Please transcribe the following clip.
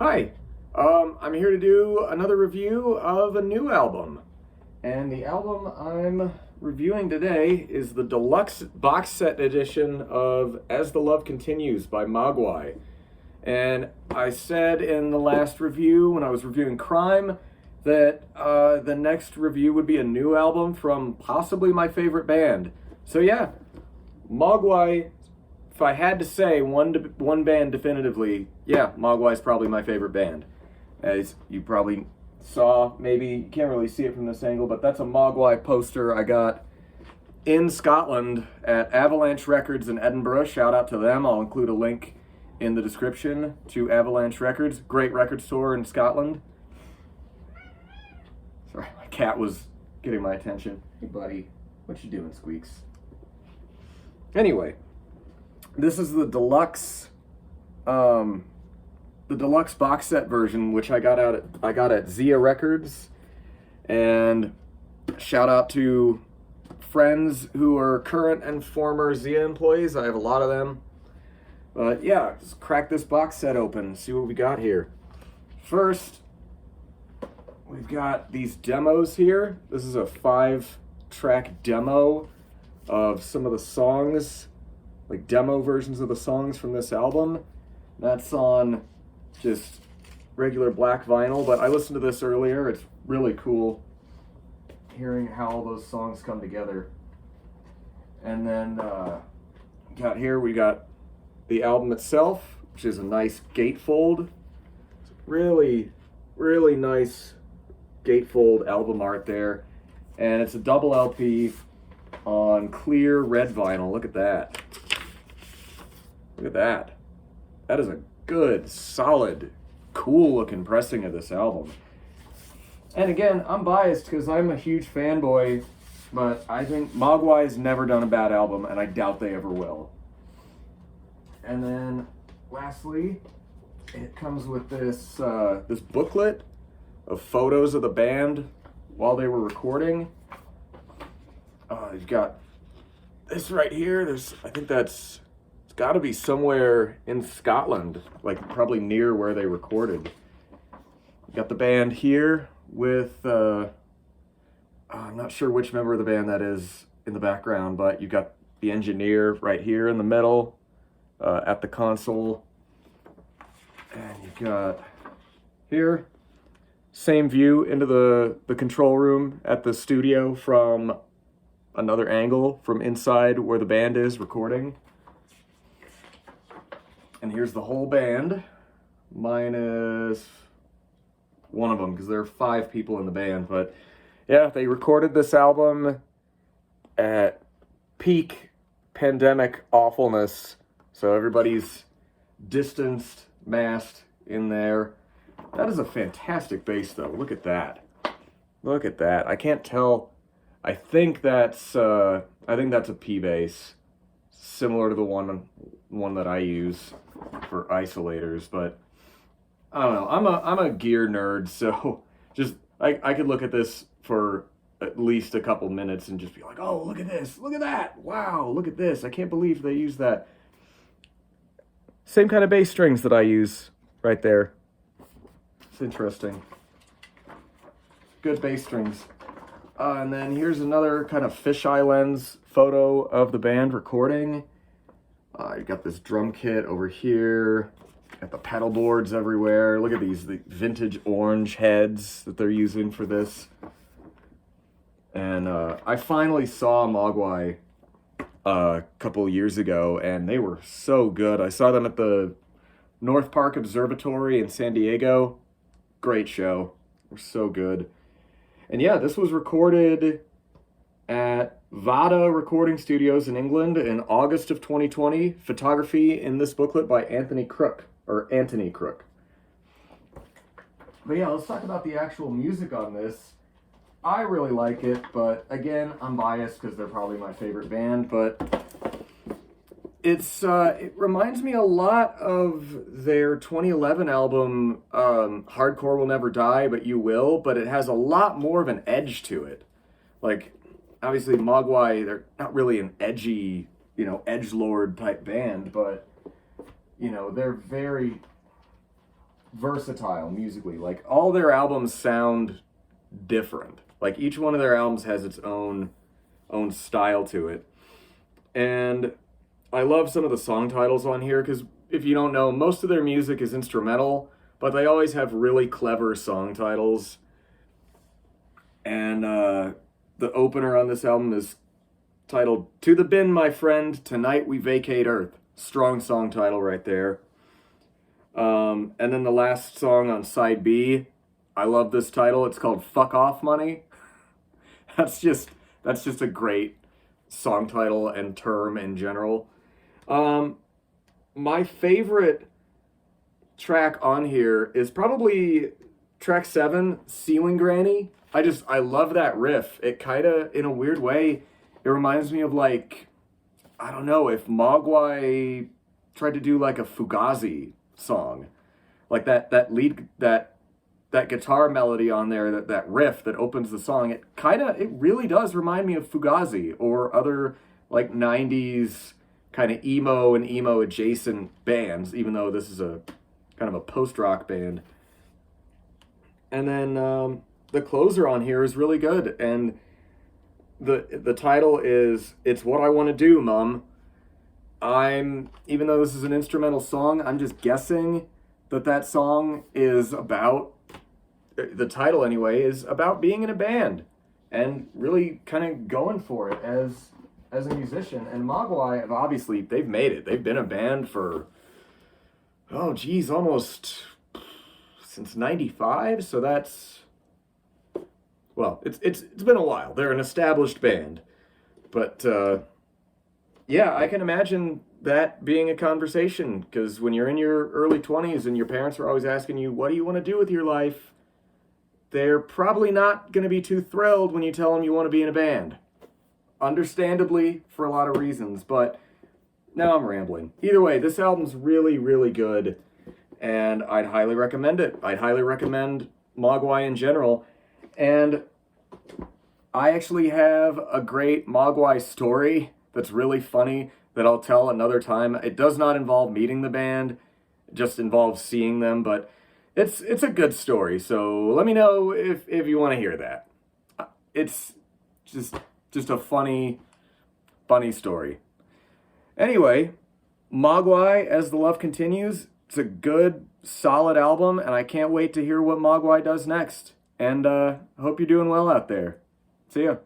Hi, I'm here to do another review of a new album. And the album I'm reviewing today is the deluxe box set edition of As the Love Continues by Mogwai. And I said in the last review, when I was reviewing Crime, that the next review would be a new album from possibly my favorite band. So yeah, Mogwai, if I had to say one band definitively, yeah, Mogwai is probably my favorite band. As you probably saw, maybe you can't really see it from this angle, but that's a Mogwai poster I got in Scotland at Avalanche Records in Edinburgh. Shout out to them. I'll include a link in the description to Avalanche Records. Great record store in Scotland. Sorry, my cat was getting my attention. Hey buddy, what you doing, Squeaks? Anyway, this is the deluxe box set version, which I got at Zia Records. And shout out to friends who are current and former Zia employees. I have a lot of them. But yeah, just crack this box set open, see what we got here. First, we've got these demos here. This is a 5-track demo of some of the songs, like demo versions of the songs from this album. That's on just regular black vinyl, but I listened to this earlier. It's really cool hearing how all those songs come together. And then we got the album itself, which is a nice gatefold. It's really, really nice gatefold album art there. And it's a double LP on clear red vinyl. Look at that. Look at that. That is a good, solid, cool looking pressing of this album. And again, I'm biased because I'm a huge fanboy, but I think Mogwai's never done a bad album, and I doubt they ever will. And then, lastly, it comes with this this booklet of photos of the band while they were recording. You've got this right here. I think it's got to be somewhere in Scotland, like probably near where they recorded. You got the band here with, I'm not sure which member of the band that is in the background, but you got the engineer right here in the middle at the console. And you got here, same view into the control room at the studio from another angle from inside where the band is recording. And here's the whole band, minus one of them, because there are 5 people in the band. But yeah, they recorded this album at peak pandemic awfulness. So everybody's distanced, masked in there. That is a fantastic bass, though. Look at that. Look at that. I can't tell. I think that's a P bass, similar to the one that I use for isolators. But I don't know. I'm a gear nerd, so just I could look at this for at least a couple minutes and just be like, oh, look at this, look at that, wow, look at this. I can't believe they use that. Same kind of bass strings that I use right there. It's interesting. Good bass strings. And then here's another kind of fisheye lens photo of the band recording. You got this drum kit over here. Got the pedal boards everywhere. Look at the vintage orange heads that they're using for this. And I finally saw Mogwai a couple years ago, and they were so good. I saw them at the North Park Observatory in San Diego. Great show. They're so good. And yeah, this was recorded at Vada Recording Studios in England in August of 2020. Photography in this booklet by Anthony Crook. But yeah, let's talk about the actual music on this. I really like it, but again, I'm biased because they're probably my favorite band, but it reminds me a lot of their 2011 album, Hardcore Will Never Die, But You Will, but it has a lot more of an edge to it. Like, obviously Mogwai, they're not really an edgy, edgelord type band, but, they're very, versatile musically. Like, all their albums sound different. Like, each one of their albums has its own style to it. And I love some of the song titles on here because, if you don't know, most of their music is instrumental, but they always have really clever song titles. And the opener on this album is titled "To the Bin, My Friend, Tonight We Vacate Earth." Strong song title right there. And then the last song on side B, I love this title. It's called "Fuck Off Money." That's just a great song title and term in general. My favorite track on here is probably track 7, "Ceiling Granny." I love that riff. It kind of, in a weird way, it reminds me of, like, I don't know, if Mogwai tried to do like a Fugazi song. Like that guitar melody on there, that riff that opens the song, it really does remind me of Fugazi or other like 90s kind of emo and emo adjacent bands, even though this is a kind of a post-rock band. And then the closer on here is really good, and the title is "It's What I Want to Do, Mum." Even though this is an instrumental song, I'm just guessing that song is about, the title anyway, is about being in a band and really kind of going for it as a musician. And Mogwai have obviously, they've made it. They've been a band for, almost since 95. So that's, well, it's been a while. They're an established band. But yeah, I can imagine that being a conversation, because when you're in your early 20s and your parents are always asking you, what do you want to do with your life? They're probably not going to be too thrilled when you tell them you want to be in a band. Understandably, for a lot of reasons, but now I'm rambling. Either way, this album's really, really good, and I'd highly recommend it. I'd highly recommend Mogwai in general, and I actually have a great Mogwai story that's really funny that I'll tell another time. It does not involve meeting the band, it just involves seeing them, but it's a good story, so let me know if you want to hear that. It's just a funny story. Anyway, Mogwai, As the Love Continues, it's a good, solid album, and I can't wait to hear what Mogwai does next. And I hope you're doing well out there. See ya.